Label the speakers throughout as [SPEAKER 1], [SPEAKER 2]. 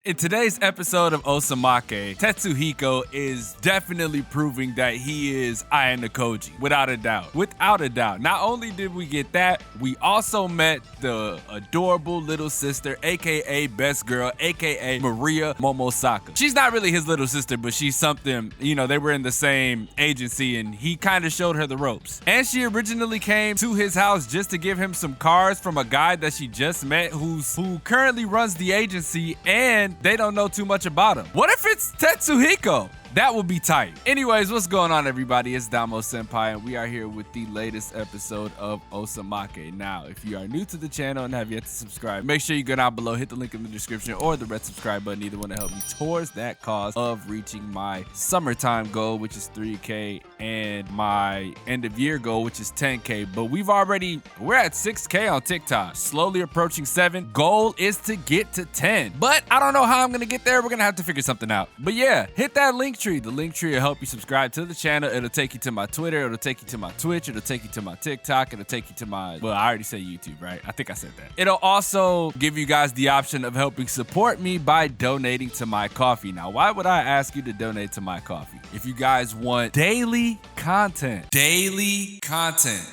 [SPEAKER 1] In today's episode of Osamake, Tetsuhiko is definitely proving that he is Ayano without a doubt. Without a doubt. Not only did we get that, we also met the adorable little sister, aka best girl, aka Maria Momosaka. She's not really his little sister, but she's something, they were in the same agency and he kind of showed her the ropes. And she originally came to his house just to give him some cards from a guy that she just met who currently runs the agency, and they don't know too much about him. What if it's Tetsuhiko? That would be tight. Anyways, what's going on, everybody? It's Damo Senpai, and we are here with the latest episode of Osamake. Now, if you are new to the channel and have yet to subscribe, make sure you go down below, hit the link in the description or the red subscribe button, either one to help me towards that cause of reaching my summertime goal, which is 3K, and my end of year goal, which is 10K. But we're at 6K on TikTok, slowly approaching 7. Goal is to get to 10, but I don't know how I'm gonna get there. We're gonna have to figure something out. But yeah, hit that link tree. The link tree will help you subscribe to the channel. It'll take you to my Twitter. It'll take you to my Twitch. It'll take you to my TikTok. It'll take you to my, well, I already said YouTube, right? I think I said that. It'll also give you guys the option of helping support me by donating to my coffee. Now, why would I ask you to donate to my coffee? If you guys want daily content,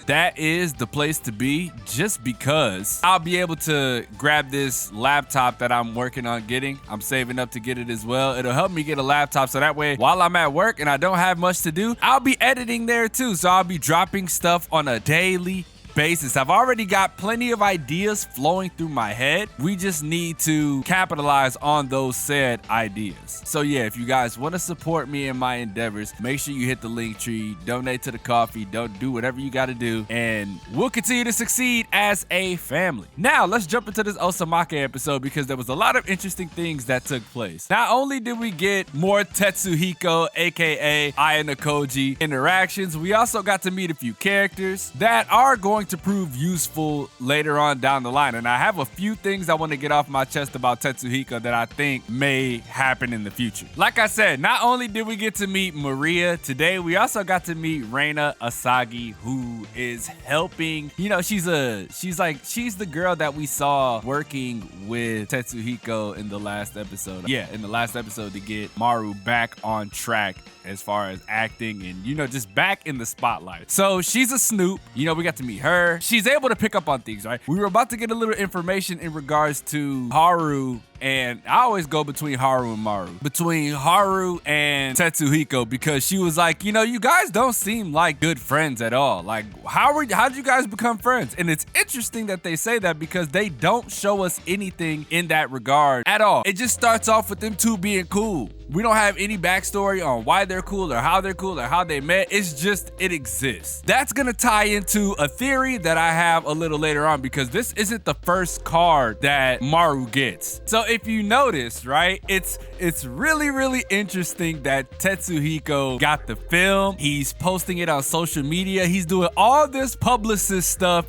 [SPEAKER 1] that is the place to be, just because I'll be able to grab this laptop that I'm working on getting. I'm saving up to get it as well. It'll help me get a laptop so that way while I'm at work and I don't have much to do, I'll be editing there too. So I'll be dropping stuff on a daily basis. I've already got plenty of ideas flowing through my head. We just need to capitalize on those said ideas. So yeah, if you guys want to support me in my endeavors, make sure you hit the link tree, donate to the coffee, don't do whatever you got to do, and we'll continue to succeed as a family. Now, let's jump into this Osamake episode because there was a lot of interesting things that took place. Not only did we get more Tetsuhiko, aka Ayano interactions, we also got to meet a few characters that are going to prove useful later on down the line. And I have a few things I want to get off my chest about Tetsuhiko that I think may happen in the future. Like I said, not only did we get to meet Maria today, we also got to meet Reina Asagi, who is helping. She's the girl that we saw working with Tetsuhiko in the last episode. Yeah, in the last episode to get Maru back on track as far as acting and, just back in the spotlight. So she's a snoop. We got to meet her. She's able to pick up on things, right? We were about to get a little information in regards to Haru, and I always go between Haru and Maru. Between Haru and Tetsuhiko, because she was like, you guys don't seem like good friends at all. Like, how'd you guys become friends? And it's interesting that they say that because they don't show us anything in that regard at all. It just starts off with them two being cool. We don't have any backstory on why they're cool or how they met. It's just, it exists. That's gonna tie into a theory that I have a little later on, because this isn't the first card that Maru gets. So if you notice, right, it's really, really interesting that Tetsuhiko got the film. He's posting it on social media. He's doing all this publicist stuff,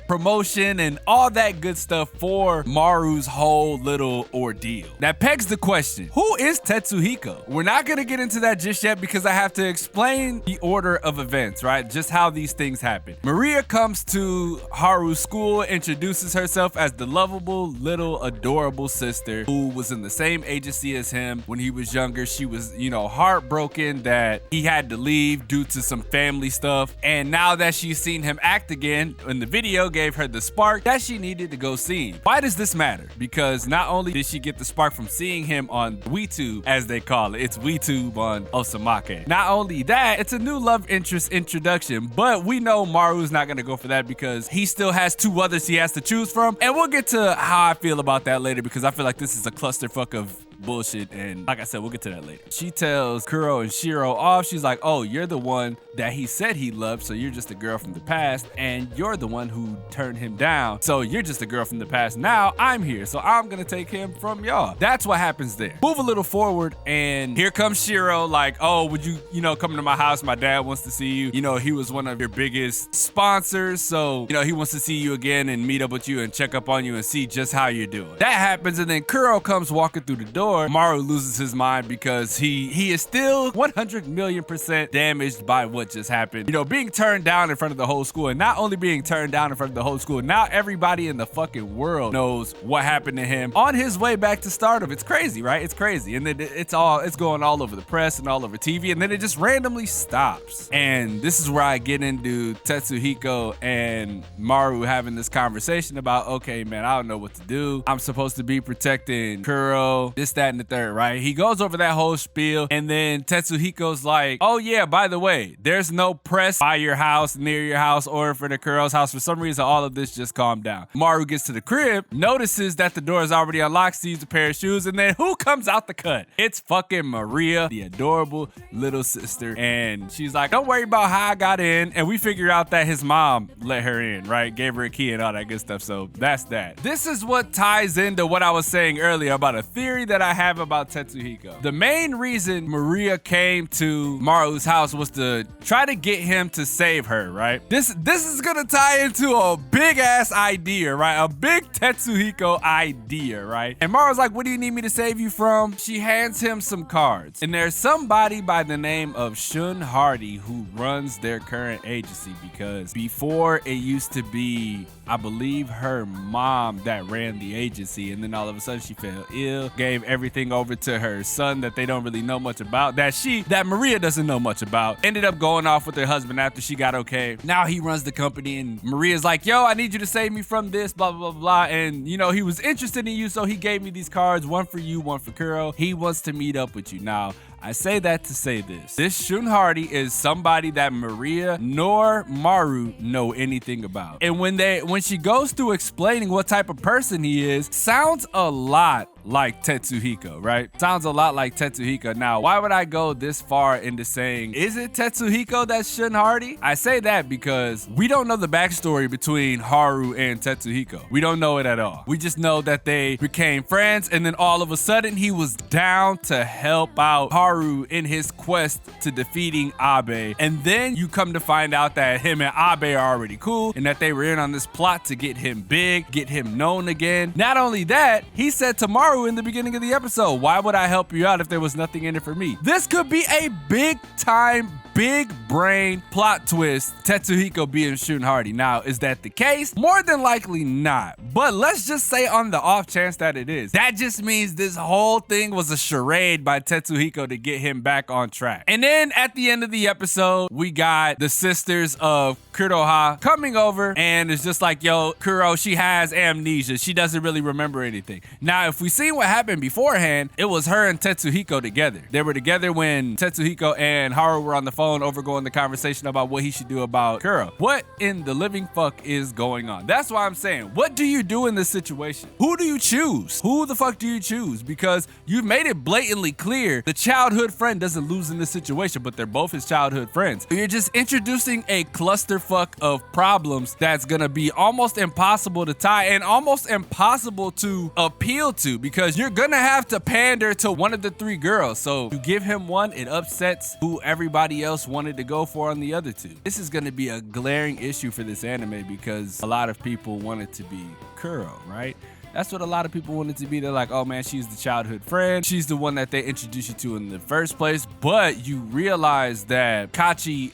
[SPEAKER 1] promotion and all that good stuff for Maru's whole little ordeal. That pegs the question, who is Tetsuhiko? We're not gonna get into that just yet because I have to explain the order of events, right? Just how these things happen. Maria comes to Haru's school, introduces herself as the lovable, little, adorable sister who was in the same agency as him when he was younger. She was, heartbroken that he had to leave due to some family stuff. And now that she's seen him act again in the video, gave her the spark that she needed to go see him. Why does this matter? Because not only did she get the spark from seeing him on WeTube, as they call it, it's WeTube on Osamake. Not only that, it's a new love interest introduction, but we know Maru's not gonna go for that because he still has two others he has to choose from. And we'll get to how I feel about that later, because I feel like this is a clusterfuck of bullshit, and like I said, we'll get to that later. She tells Kuro and Shiro off. She's like, oh, you're the one that he said he loved, so you're just a girl from the past, and you're the one who turned him down, so you're just a girl from the past. Now I'm here, so I'm gonna take him from y'all. That's what happens there. Move a little forward, and here comes Shiro like, oh, would you, come to my house? My dad wants to see you. He was one of your biggest sponsors, so, he wants to see you again and meet up with you and check up on you and see just how you're doing. That happens, and then Kuro comes walking through the door. door, Maru loses his mind because he is still 100 million% damaged by what just happened. You know, being turned down in front of the whole school, and not only being turned down in front of the whole school, now everybody in the fucking world knows what happened to him on his way back to stardom. It's crazy, right? It's crazy. And then it's going all over the press and all over TV, and then it just randomly stops. And this is where I get into Tetsuhiko and Maru having this conversation about, okay, man, I don't know what to do. I'm supposed to be protecting Kuro, this, that, and the third, right? He goes over that whole spiel, and then Tetsuhiko's like, oh yeah, by the way, there's no press by your house, near your house, or for the Kuro's house. For some reason, all of this just calmed down. Maru gets to the crib, notices that the door is already unlocked, sees a pair of shoes, and then who comes out the cut? It's fucking Maria, the adorable little sister. And she's like, don't worry about how I got in. And we figure out that his mom let her in, right? Gave her a key and all that good stuff. So that's that. This is what ties into what I was saying earlier about a theory that I have about Tetsuhiko. The main reason Maria came to Maru's house was to try to get him to save her, right? This is gonna tie into a big ass idea, right? A big Tetsuhiko idea, right? And Maru's like, what do you need me to save you from? She hands him some cards. And there's somebody by the name of Shun Hardy who runs their current agency, because before it used to be, I believe, her mom that ran the agency, and then all of a sudden she fell ill, gave everything over to her son that they don't really know much about, that Maria doesn't know much about, ended up going off with her husband after she got okay. Now he runs the company, and Maria's like, yo, I need you to save me from this, blah, blah, blah, blah. And you know, he was interested in you, so he gave me these cards, one for you, one for Kuro. He wants to meet up with you. Now, I say that to say this. This Shun Hardy is somebody that Maria nor Maru know anything about. And when she goes through explaining what type of person he is, sounds a lot like Tetsuhiko, right? Sounds a lot like Tetsuhiko. Now, why would I go this far into saying, is it Tetsuhiko that's Shun Hardy? I say that because we don't know the backstory between Haru and Tetsuhiko. We don't know it at all. We just know that they became friends, and then all of a sudden he was down to help out Haru in his quest to defeating Abe. And then you come to find out that him and Abe are already cool, and that they were in on this plot to get him big, get him known again. Not only that, he said to Maru in the beginning of the episode, why would I help you out if there was nothing in it for me? This could be a big time, big brain plot twist, Tetsuhiko being Shun Hardy. Now, is that the case? More than likely not. But let's just say on the off chance that it is. That just means this whole thing was a charade by Tetsuhiko to get him back on track. And then at the end of the episode, we got the sisters of Kuroha coming over, and it's just like, yo, Kuro, she has amnesia. She doesn't really remember anything. Now, if we see what happened beforehand, it was her and Tetsuhiko together. They were together when Tetsuhiko and Haru were on the phone overgoing the conversation about what he should do about Kuro. What in the living fuck is going on? That's why I'm saying, what do you do in this situation? Who do you choose? Who the fuck do you choose? Because you've made it blatantly clear the childhood friend doesn't lose in this situation, but they're both his childhood friends. You're just introducing a clusterfuck of problems that's gonna be almost impossible to tie and almost impossible to appeal to, because you're gonna have to pander to one of the three girls. So you give him one, it upsets who everybody else wanted to go for on the other two. This is gonna be a glaring issue for this anime because a lot of people want it to be Kuro, right? That's what a lot of people want it to be. They're like, oh man, she's the childhood friend. She's the one that they introduced you to in the first place. But you realize that Kachi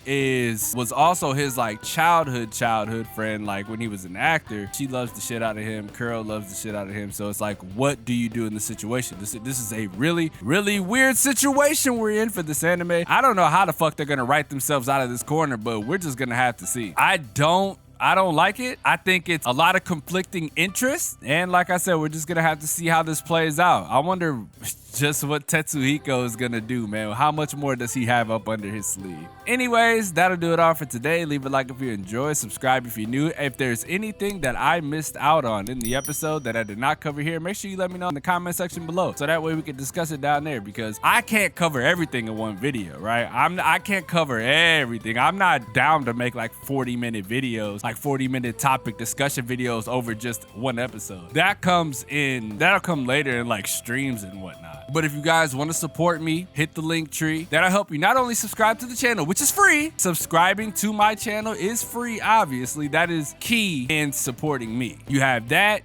[SPEAKER 1] was also his like childhood friend. Like when he was an actor, she loves the shit out of him. Kuro loves the shit out of him. So it's like, what do you do in this situation? This is a really, really weird situation we're in for this anime. I don't know how the fuck they're gonna write themselves out of this corner, but we're just gonna have to see. I don't like it. I think it's a lot of conflicting interests. And like I said, we're just going to have to see how this plays out. I wonder just what Tetsuhiko is going to do, man. How much more does he have up under his sleeve? Anyways, that'll do it all for today. Leave a like if you enjoyed. Subscribe if you're new. If there's anything that I missed out on in the episode that I did not cover here, make sure you let me know in the comment section below. So that way we can discuss it down there, because I can't cover everything in one video, right? I can't cover everything. I'm not down to make like 40-minute videos, like 40-minute topic discussion videos over just one episode. That'll come later in like streams and whatnot. But if you guys want to support me, hit the link tree. That'll help you not only subscribe to the channel, which is free. Subscribing to my channel is free, obviously. That is key in supporting me. You have that.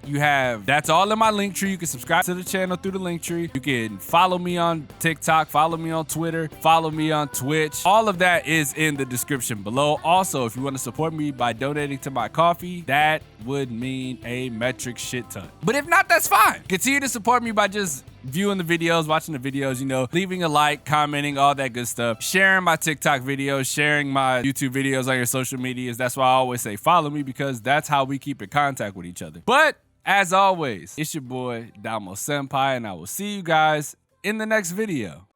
[SPEAKER 1] That's all in my link tree. You can subscribe to the channel through the link tree. You can follow me on TikTok, follow me on Twitter, follow me on Twitch. All of that is in the description below. Also, if you want to support me by donating to my coffee, that would mean a metric shit ton. But if not, that's fine. Continue to support me by just viewing the videos, watching the videos, you know, leaving a like, commenting, all that good stuff, sharing my TikTok videos, sharing my YouTube videos on your social medias. That's why I always say follow me, because that's how we keep in contact with each other. But as always, it's your boy Damo Senpai, and I will see you guys in the next video.